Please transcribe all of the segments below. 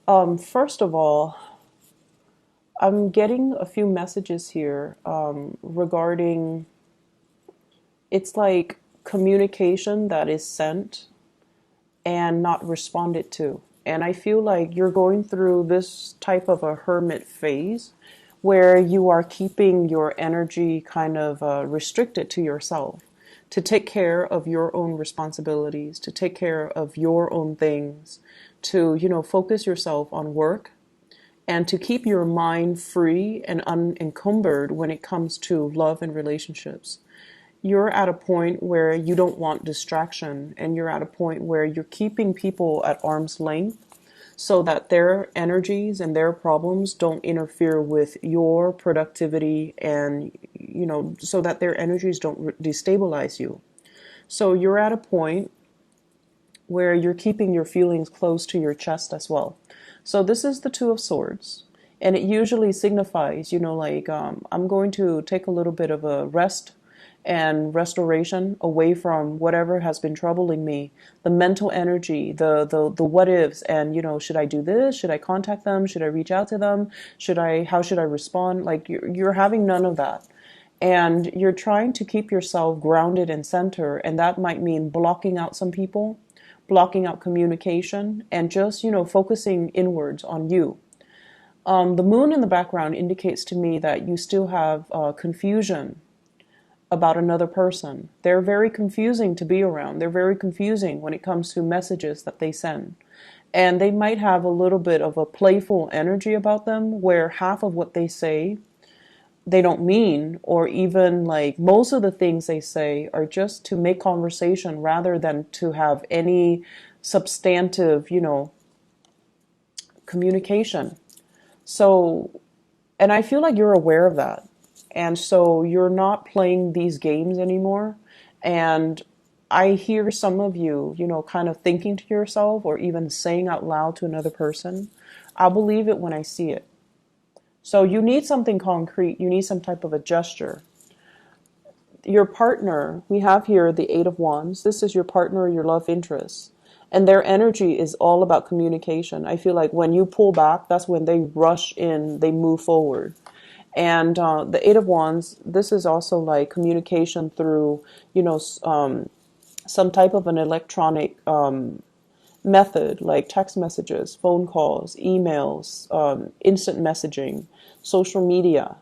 First of all, I'm getting a few messages here regarding it's like communication that is sent and not responded to. And I feel like you're going through this type of a hermit phase where you are keeping your energy kind of restricted to yourself to take care of your own responsibilities, to take care of your own things, to, focus yourself on work and to keep your mind free and unencumbered when it comes to love and relationships. You're at a point where you don't want distraction, and you're at a point where you're keeping people at arm's length so that their energies and their problems don't interfere with your productivity and, so that their energies don't destabilize you. So you're at a point where you're keeping your feelings close to your chest as well. So this is the Two of Swords. And it usually signifies, I'm going to take a little bit of a rest and restoration away from whatever has been troubling me, the mental energy, the what ifs, and should I do this? Should I contact them? Should I reach out to them? How should I respond? Like you're having none of that. And you're trying to keep yourself grounded and center, and that might mean blocking out some people, blocking out communication, and just, focusing inwards on you. The moon in the background indicates to me that you still have confusion about another person. They're very confusing to be around. They're very confusing when it comes to messages that they send. And they might have a little bit of a playful energy about them where half of what they say they don't mean, or even like most of the things they say are just to make conversation rather than to have any substantive, communication. So, and I feel like you're aware of that. And so you're not playing these games anymore. And I hear some of you, kind of thinking to yourself or even saying out loud to another person, I'll believe it when I see it. So you need something concrete. You need some type of a gesture. Your partner, we have here the Eight of Wands. This is your partner, your love interest. And their energy is all about communication. I feel like when you pull back, that's when they rush in, they move forward. And the Eight of Wands, this is also like communication through, some type of an electronic method, like text messages, phone calls, emails, instant messaging, social media.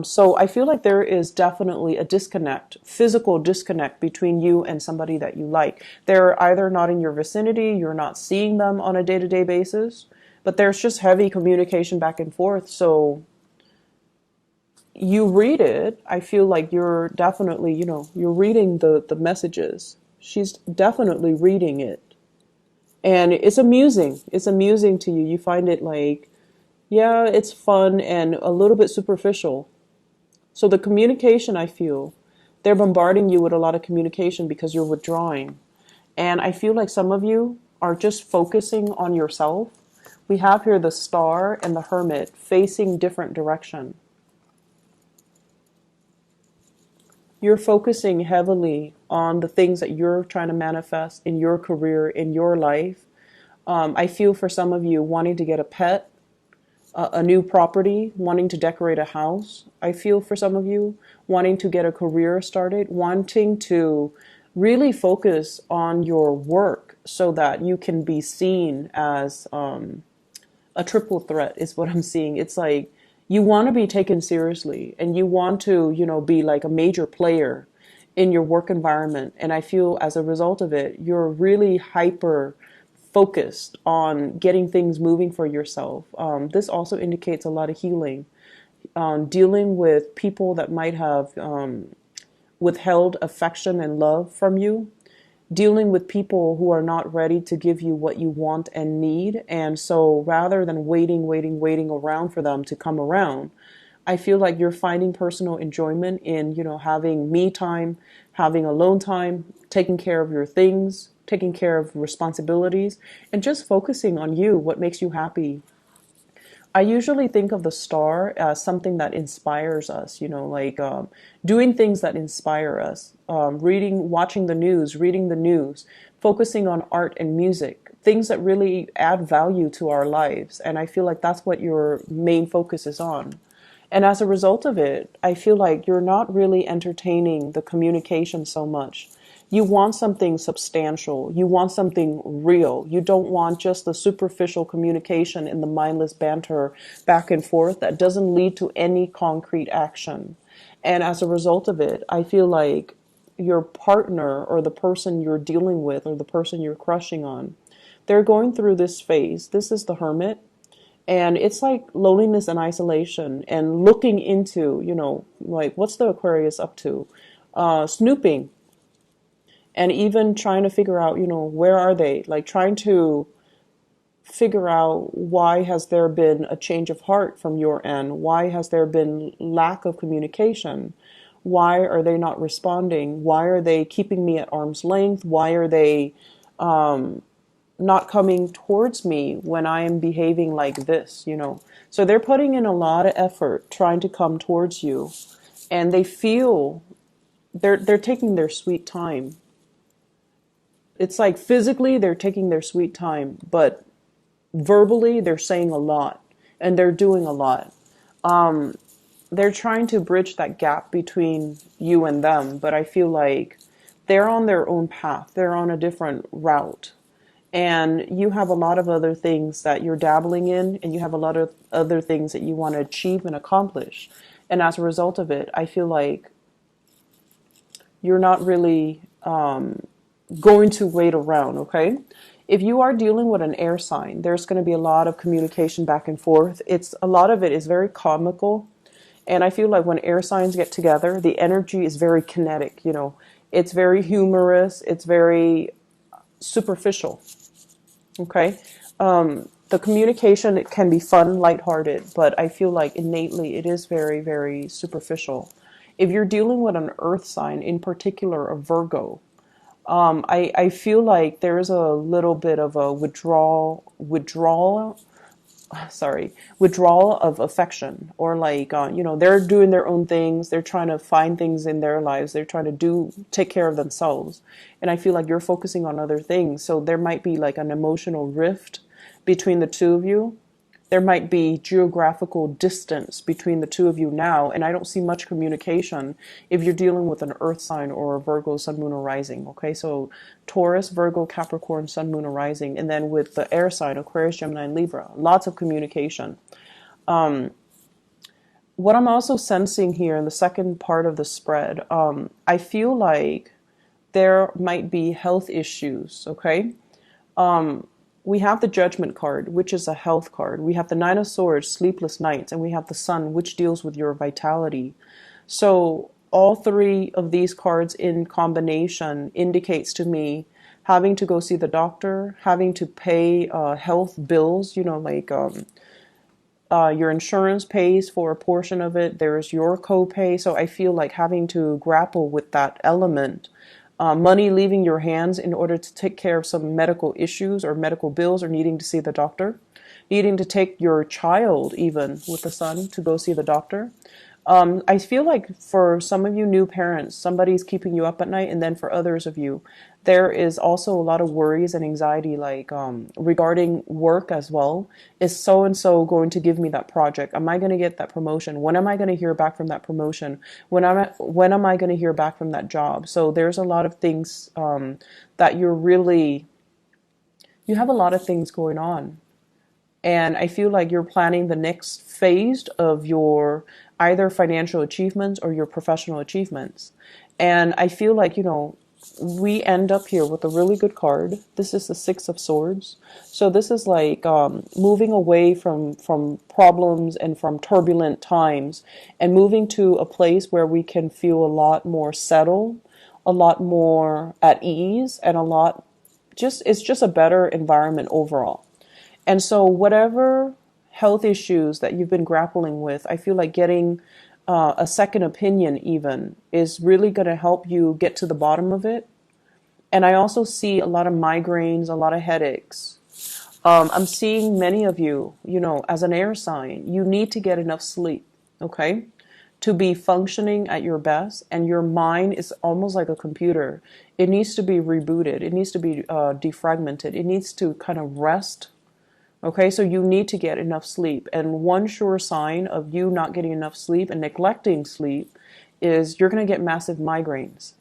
So I feel like there is definitely a disconnect, physical disconnect between you and somebody that you like. They're either not in your vicinity, you're not seeing them on a day-to-day basis, but there's just heavy communication back and forth. So you read it, I feel like you're definitely, you're reading the messages. She's definitely reading it. And it's amusing. It's amusing to you. You find it like, yeah, it's fun and a little bit superficial. So the communication, I feel, they're bombarding you with a lot of communication because you're withdrawing. And I feel like some of you are just focusing on yourself. We have here the Star and the Hermit facing different direction. You're focusing heavily on the things that you're trying to manifest in your career, in your life. I feel for some of you wanting to get a pet, a new property, wanting to decorate a house. I feel for some of you wanting to get a career started, wanting to really focus on your work so that you can be seen as a triple threat is what I'm seeing. It's like you want to be taken seriously and you want to, be like a major player in your work environment. And I feel as a result of it, you're really hyper focused on getting things moving for yourself. This also indicates a lot of healing, dealing with people that might have withheld affection and love from you, dealing with people who are not ready to give you what you want and need. And so rather than waiting around for them to come around, I feel like you're finding personal enjoyment in, having me time, having alone time, taking care of your things, taking care of responsibilities, and just focusing on you, what makes you happy. I usually think of the Star as something that inspires us, doing things that inspire us, watching the news, reading the news, focusing on art and music, things that really add value to our lives. And I feel like that's what your main focus is on. And as a result of it, I feel like you're not really entertaining the communication so much. You want something substantial. You want something real. You don't want just the superficial communication and the mindless banter back and forth that doesn't lead to any concrete action. And as a result of it, I feel like your partner or the person you're dealing with or the person you're crushing on, they're going through this phase. This is the hermit. And it's like loneliness and isolation and looking into, like what's the Aquarius up to? Snooping and even trying to figure out, where are they? Like trying to figure out why has there been a change of heart from your end? Why has there been lack of communication? Why are they not responding? Why are they keeping me at arm's length? Why are they not coming towards me when I am behaving like this? So they're putting in a lot of effort trying to come towards you, and they feel they're taking their sweet time. It's like physically they're taking their sweet time, but verbally they're saying a lot and they're doing a lot. They're trying to bridge that gap between you and them, but I feel like they're on their own path. They're on a different route. And you have a lot of other things that you're dabbling in, and you have a lot of other things that you want to achieve and accomplish. And as a result of it, I feel like you're not really going to wait around, okay? If you are dealing with an air sign, there's going to be a lot of communication back and forth. A lot of it is very comical. And I feel like when air signs get together, the energy is very kinetic, It's very humorous. It's very superficial, okay? The communication, it can be fun, lighthearted, but I feel like innately it is very, very superficial. If you're dealing with an earth sign, in particular a Virgo, I feel like there is a little bit of a withdrawal of affection, or like, they're doing their own things. They're trying to find things in their lives. They're trying to take care of themselves. And I feel like you're focusing on other things. So there might be like an emotional rift between the two of you. There might be geographical distance between the two of you now, and I don't see much communication if you're dealing with an earth sign or a Virgo, sun, moon, or rising, okay? So Taurus, Virgo, Capricorn, sun, moon, or rising, and then with the air sign, Aquarius, Gemini, and Libra, lots of communication. What I'm also sensing here in the second part of the spread, I feel like there might be health issues, okay? We have the Judgment card, which is a health card. We have the Nine of Swords, sleepless nights, and we have the Sun, which deals with your vitality. So all three of these cards in combination indicates to me having to go see the doctor, having to pay health bills, like your insurance pays for a portion of it. There's your copay. So I feel like having to grapple with that element. Money leaving your hands in order to take care of some medical issues or medical bills, or needing to see the doctor, needing to take your child even with the Sun to go see the doctor. I feel like for some of you new parents, somebody's keeping you up at night, and then for others of you, there is also a lot of worries and anxiety, like regarding work as well. Is so and so going to give me that project? Am I going to get that promotion? When am I going to hear back from that promotion? When am I going to hear back from that job? So there's a lot of things that you have a lot of things going on. And I feel like you're planning the next phase of your either financial achievements or your professional achievements. And I feel like, we end up here with a really good card. This is the Six of Swords. So this is like moving away from problems and from turbulent times, and moving to a place where we can feel a lot more settled, a lot more at ease, and it's just a better environment overall. And so whatever health issues that you've been grappling with, I feel like getting a second opinion even is really going to help you get to the bottom of it. And I also see a lot of migraines, a lot of headaches. I'm seeing many of you, as an air sign, you need to get enough sleep, okay, to be functioning at your best, and your mind is almost like a computer. It needs to be rebooted. It needs to be defragmented. It needs to kind of rest. Okay, so you need to get enough sleep. And one sure sign of you not getting enough sleep and neglecting sleep is you're going to get massive migraines.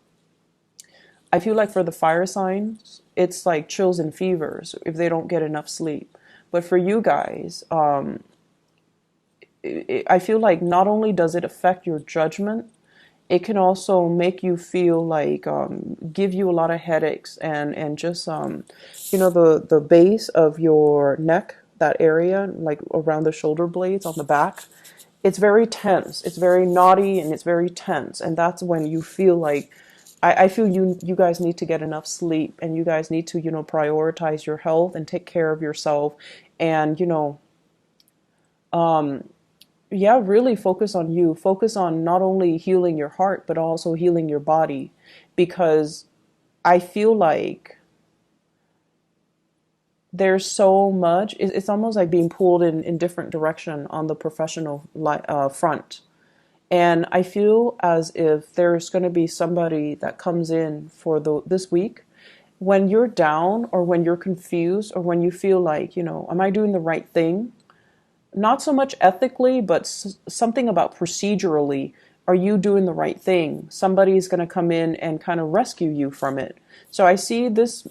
I feel like for the fire signs, it's like chills and fevers if they don't get enough sleep. But for you guys, I feel like not only does it affect your judgment, it can also make you feel like give you a lot of headaches, and just the base of your neck, that area like around the shoulder blades on the back, it's very tense, it's very knotty, and it's very tense. And that's when you feel like I feel you guys need to get enough sleep, and you guys need to prioritize your health and take care of yourself, and yeah, really focus on you. Focus on not only healing your heart, but also healing your body. Because I feel like there's so much, it's almost like being pulled in different direction on the professional front. And I feel as if there's going to be somebody that comes in for this week when you're down, or when you're confused, or when you feel like, am I doing the right thing? Not so much ethically, but something about procedurally. Are you doing the right thing? Somebody's going to come in and kind of rescue you from it. So I see this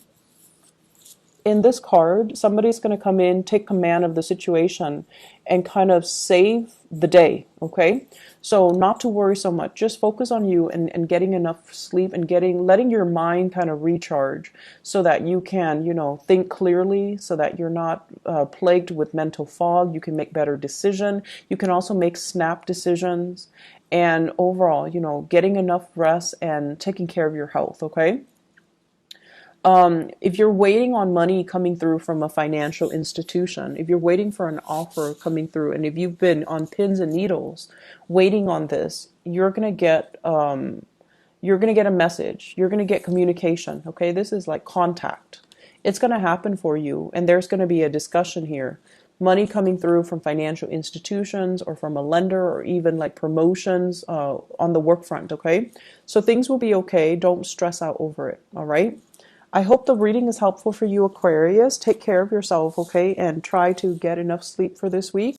in this card. Somebody's going to come in, take command of the situation, and kind of save the day. Okay, so not to worry so much. Just focus on you, and getting enough sleep, and letting your mind kind of recharge, so that you can think clearly, so that you're not plagued with mental fog. You can make better decisions. You can also make snap decisions, and overall getting enough rest and taking care of your health. Okay. If you're waiting on money coming through from a financial institution, if you're waiting for an offer coming through, and if you've been on pins and needles waiting on this, you're gonna get a message. You're gonna get communication. Okay, this is like contact. It's gonna happen for you, and there's gonna be a discussion here. Money coming through from financial institutions, or from a lender, or even like promotions on the work front. Okay, so things will be okay. Don't stress out over it. All right. I hope the reading is helpful for you, Aquarius. Take care of yourself, okay? And try to get enough sleep for this week.